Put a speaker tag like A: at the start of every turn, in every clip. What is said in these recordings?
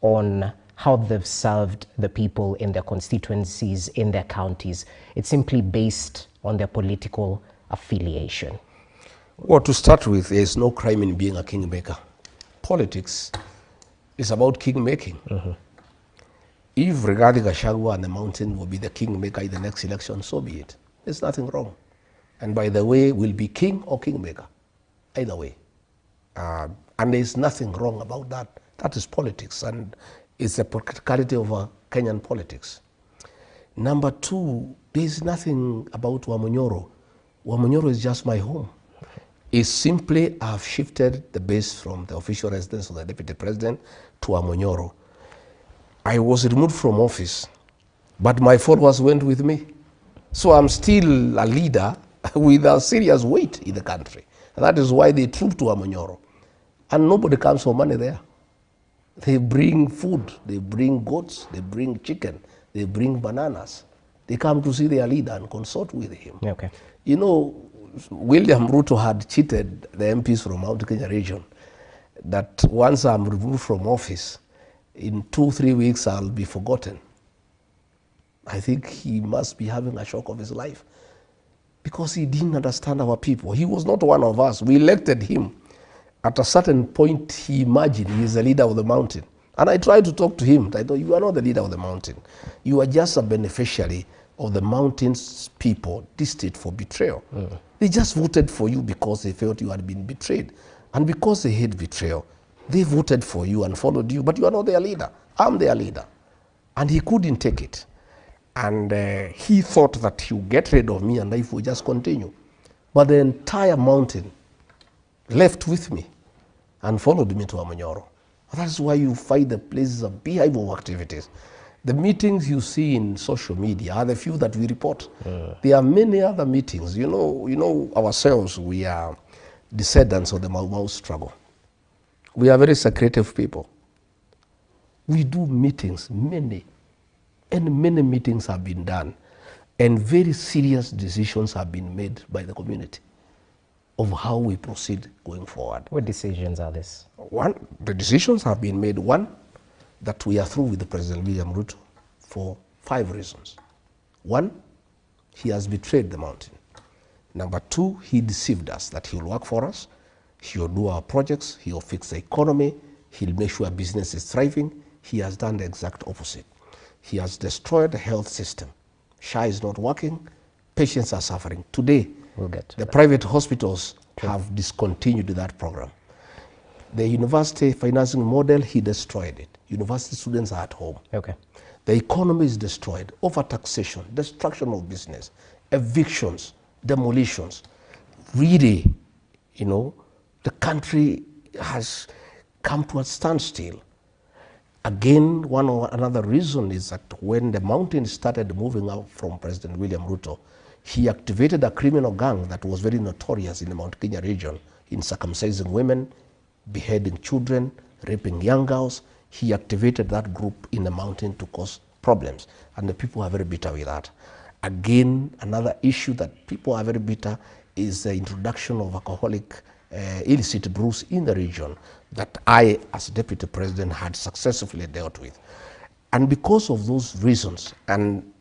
A: on how they've served the people in their constituencies, in their counties. It's simply based on their political affiliation.
B: Well, to start with, there is no crime in being a kingmaker. Politics is about kingmaking. If Rigathi Gachagua and the mountain will be the kingmaker in the next election, so be it. There's nothing wrong. And by the way, we'll be king or kingmaker, either way. And there's nothing wrong about that. That is politics, and it's a practicality of Kenyan politics. Number two, there's nothing about Wamunyoro. Wamunyoro is just my home. It's simply I've shifted the base from the official residence of the deputy president to Wamunyoro. I was removed from office, but my followers went with me. So I'm still a leader with a serious weight in the country. And that is why they troop to Wamunyoro. And nobody comes for money there. They bring food, they bring goats, they bring chicken, they bring bananas. They come to see their leader and consult with him.
A: Okay.
B: You know, William Ruto had cheated the MPs from Mount Kenya region that once I'm removed from office, in 2-3 weeks I'll be forgotten. I think he must be having a shock of his life because he didn't understand our people. He was not one of us. We elected him. At a certain point, he imagined he is the leader of the mountain. And I tried to talk to him. I thought, you are not the leader of the mountain. You are just a beneficiary of the mountain's people, this state for betrayal. They just voted for you because they felt you had been betrayed. And because they hate betrayal, they voted for you and followed you, but you are not their leader. I'm their leader. And he couldn't take it. And he thought that he would get rid of me and life would just continue. But the entire mountain left with me and followed me to Wamunyoro. That's why you find the places of beehive of activities. The meetings you see in social media are the few that we report. There are many other meetings. You know ourselves, we are descendants of the Mau Mau struggle. We are very secretive people. We do meetings, many meetings have been done, and very serious decisions have been made by the community of how we proceed going forward.
A: What decisions are this?
B: One, the decisions have been made. One, that we are through with the President William Ruto for 5 reasons. One, he has betrayed the mountain. Number two, he deceived us that he will work for us, he will do our projects, he will fix the economy, he'll make sure business is thriving. He has done the exact opposite. He has destroyed the health system. SHA is not working, patients are suffering. Today, the private hospitals have discontinued that program. The university financing model, he destroyed it. University students are at home.
A: Okay.
B: The economy is destroyed. Overtaxation, destruction of business, evictions, demolitions. Really, you know, the country has come to a standstill. Again, another reason is that when the mountain started moving out from President William Ruto, he activated a criminal gang that was very notorious in the Mount Kenya region in circumcising women, beheading children, raping young girls. He activated that group in the mountain to cause problems, and the people are very bitter with that. Again, another issue that people are very bitter is the introduction of alcoholic illicit brews in the region that I, as deputy president, had successfully dealt with. And because of those reasons, and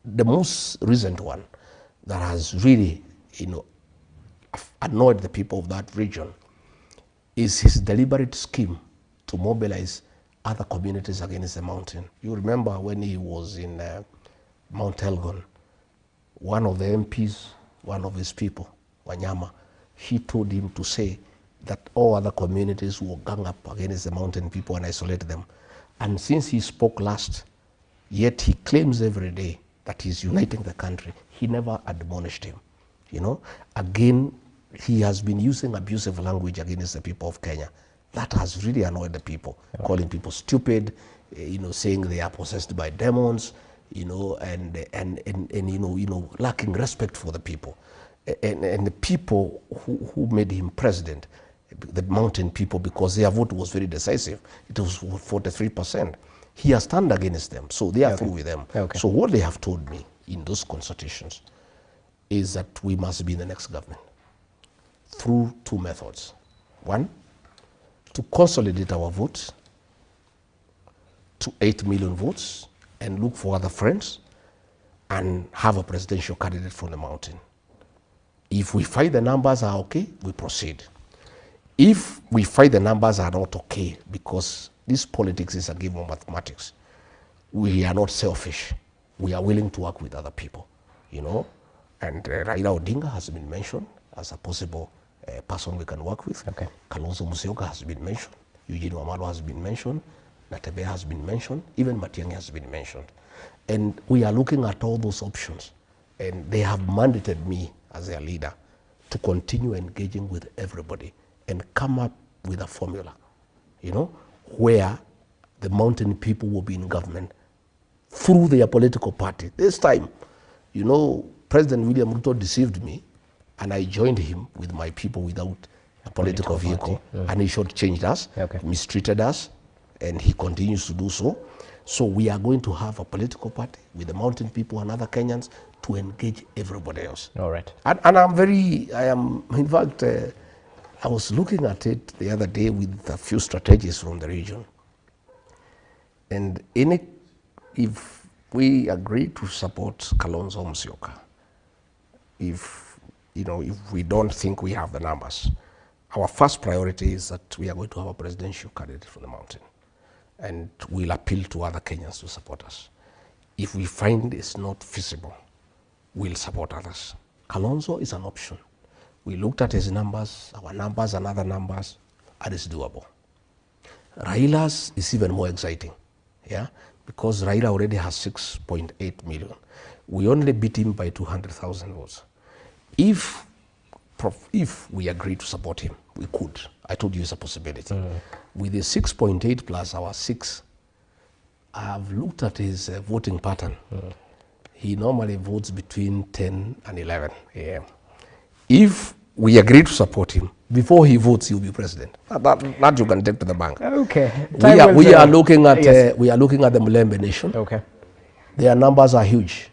B: the most recent one that has really, you know, annoyed the people of that region is his deliberate scheme to mobilize other communities against the mountain. You remember when he was in Mount Elgon, one of the MPs, one of his people, Wanyama, he told him to say that all other communities will gang up against the mountain people and isolate them. And since he spoke last, yet he claims every day that he's uniting the country, he never admonished him. You know, again, he has been using abusive language against the people of Kenya. That has really annoyed the people, calling people stupid, you know, saying they are possessed by demons, you know, and you know, lacking respect for the people. And the people who made him president, the mountain people, because their vote was very decisive, it was 43%. He has turned against them, so they are through with them. So what they have told me in those consultations is that we must be in the next government through 2 methods. One, to consolidate our votes to 8 million votes and look for other friends and have a presidential candidate from the mountain. If we find the numbers are okay, we proceed. If we find the numbers are not okay, because this politics is a game of mathematics, we are not selfish. We are willing to work with other people, you know. And Raila Odinga has been mentioned as a possible person we can work with.
A: Okay.
B: Kalonzo Musyoka has been mentioned. Eugene Wamalwa has been mentioned. Natebe has been mentioned. Even Matiang'i has been mentioned. And we are looking at all those options. And they have mandated me as their leader to continue engaging with everybody and come up with a formula, you know, where the mountain people will be in government through their political party. This time, you know, President William Ruto deceived me, and I joined him with my people without a political vehicle, and he shortchanged us, mistreated us, and he continues to do so. So we are going to have a political party with the mountain people and other Kenyans to engage everybody else.
A: All right.
B: And in fact, I was looking at it the other day with a few strategists from the region. And if we agree to support Kalonzo Musyoka, if we don't think we have the numbers, our first priority is that we are going to have a presidential candidate from the mountain. And we'll appeal to other Kenyans to support us. If we find it's not feasible, we'll support others. Kalonzo is an option. We looked at his numbers, our numbers and other numbers, and it's doable. Raila's is even more exciting, yeah, because Raila already has 6.8 million. We only beat him by 200,000 votes. If we agree to support him, we could. I told you it's a possibility. With the 6.8 plus our 6, I have looked at his voting pattern. He normally votes between 10 and 11 a.m. If we agree to support him, before he votes, he'll be president. That you can take to the bank.
A: Okay.
B: We are looking at the Mulembe Nation.
A: Okay.
B: Their numbers are huge.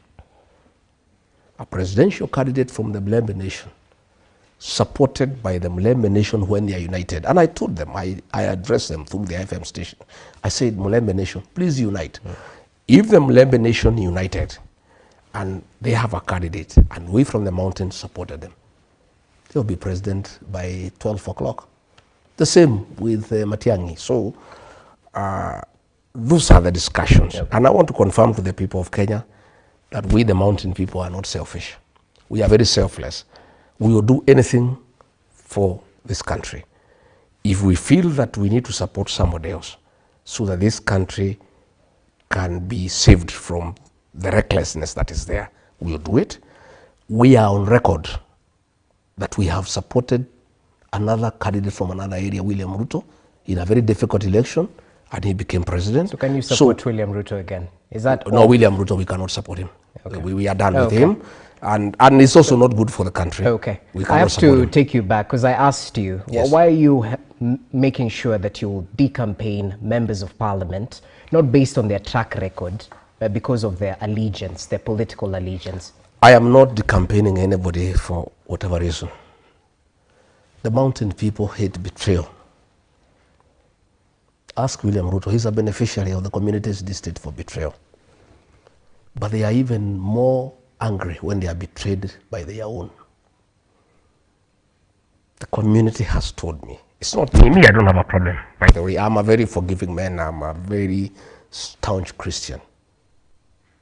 B: A presidential candidate from the Mulembe Nation, supported by the Mulembe Nation when they are united. And I told them, I addressed them through the FM station. I said, Mulembe Nation, please unite. If the Mulembe Nation united and they have a candidate and we from the mountain supported them, they'll be president by 12 o'clock. The same with Matiang'i. So those are the discussions. And I want to confirm to the people of Kenya that we, the mountain people, are not selfish. We are very selfless. We will do anything for this country. If we feel that we need to support somebody else so that this country can be saved from the recklessness that is there, we will do it. We are on record that we have supported another candidate from another area, William Ruto, in a very difficult election, and he became president. So
A: can you support William Ruto again? Is that
B: no, William Ruto, we cannot support him. Okay. We are done with him. And it's also not good for the country.
A: Okay. I have to take you back because I asked you, why are you making sure that you will decampaign members of parliament, not based on their track record, but because of their allegiance, their political allegiance?
B: I am not decampaigning anybody for whatever reason. The mountain people hate betrayal. Ask William Ruto, he's a beneficiary of the community's district for betrayal. But they are even more angry when they are betrayed by their own. The community has told me. It's not me, I don't have a problem. By the way, I'm a very forgiving man. I'm a very staunch Christian.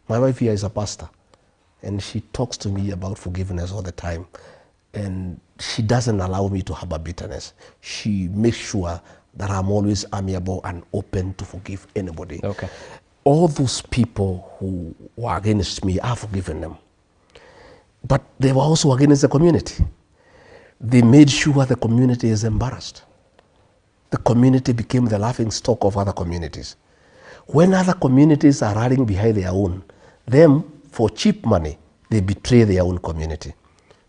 B: My wife here is a pastor, and she talks to me about forgiveness all the time. And she doesn't allow me to have a bitterness. She makes sure that I'm always amiable and open to forgive anybody.
A: Okay.
B: All those people who were against me, I've forgiven them. But they were also against the community. They made sure the community is embarrassed. The community became the laughing stock of other communities. When other communities are rallying behind their own, them, for cheap money, they betray their own community.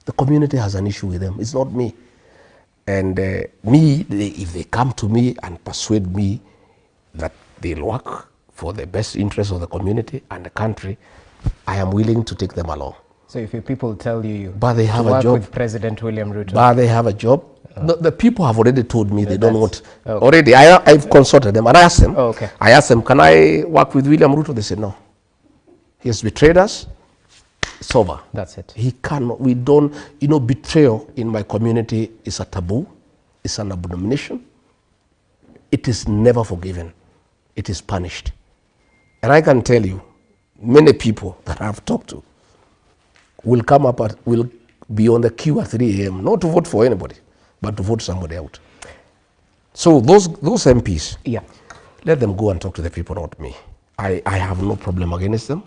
B: The community has an issue with them. It's not me. And if they come to me and persuade me that they'll work for the best interest of the community and the country, I am willing to take them along.
A: So if your people tell you
B: but they have
A: to
B: a
A: work
B: job
A: with President William Ruto,
B: but they have a job, The people have already told me they don't want. Okay. Already, I've consulted them and I asked them.
A: Oh, okay.
B: I asked them, can I work with William Ruto? They said no. He has betrayed us. It's over.
A: That's it.
B: He cannot. We don't. You know, betrayal in my community is a taboo. It's an abomination. It is never forgiven. It is punished. And I can tell you, many people that I've talked to will come up will be on the queue at 3 a.m. not to vote for anybody, but to vote somebody out. So those MPs,
A: yeah,
B: let them go and talk to the people, not me. I have no problem against them.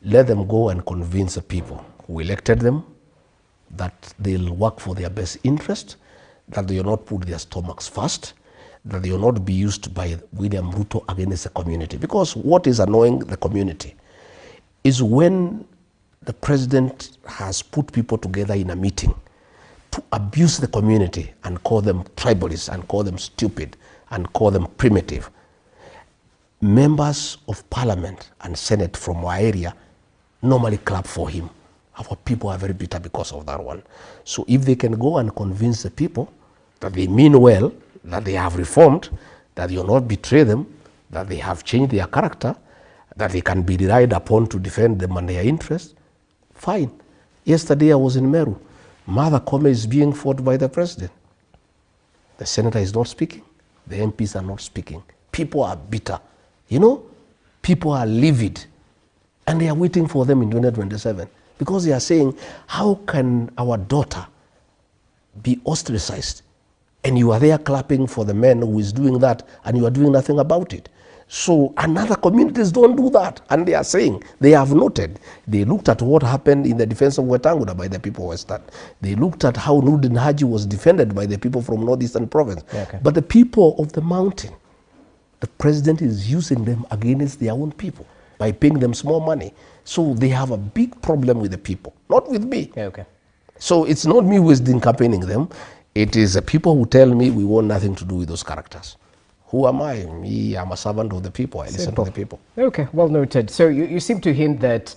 B: Let them go and convince the people who elected them that they'll work for their best interest, that they will not put their stomachs first, that they will not be used by William Ruto against the community. Because what is annoying the community is when the president has put people together in a meeting to abuse the community and call them tribalists and call them stupid and call them primitive. Members of parliament and senate from our area normally clap for him. Our people are very bitter because of that one. So if they can go and convince the people that they mean well, that they have reformed, that you will not betray them, that they have changed their character, that they can be relied upon to defend them and their interests, fine. Yesterday I was in Meru. Mother Kome is being fought by the president. The senator is not speaking. The MPs are not speaking. People are bitter. You know, people are livid. And they are waiting for them in 2027. Because they are saying, how can our daughter be ostracized? And you are there clapping for the man who is doing that, and you are doing nothing about it. So another communities don't do that. And they are saying, they have noted, they looked at what happened in the defense of Wetangula by the people of Western. They looked at how Nurdin Haji was defended by the people from Northeastern Province. Yeah, okay. But the people of the mountain, the president is using them against their own people by paying them small money. So they have a big problem with the people, not with me.
A: Yeah, okay.
B: So it's not me who is campaigning them. It is the people who tell me we want nothing to do with those characters. Who am I? Me, I'm a servant of the people. I listen to the people.
A: Okay, well noted. So you seem to hint that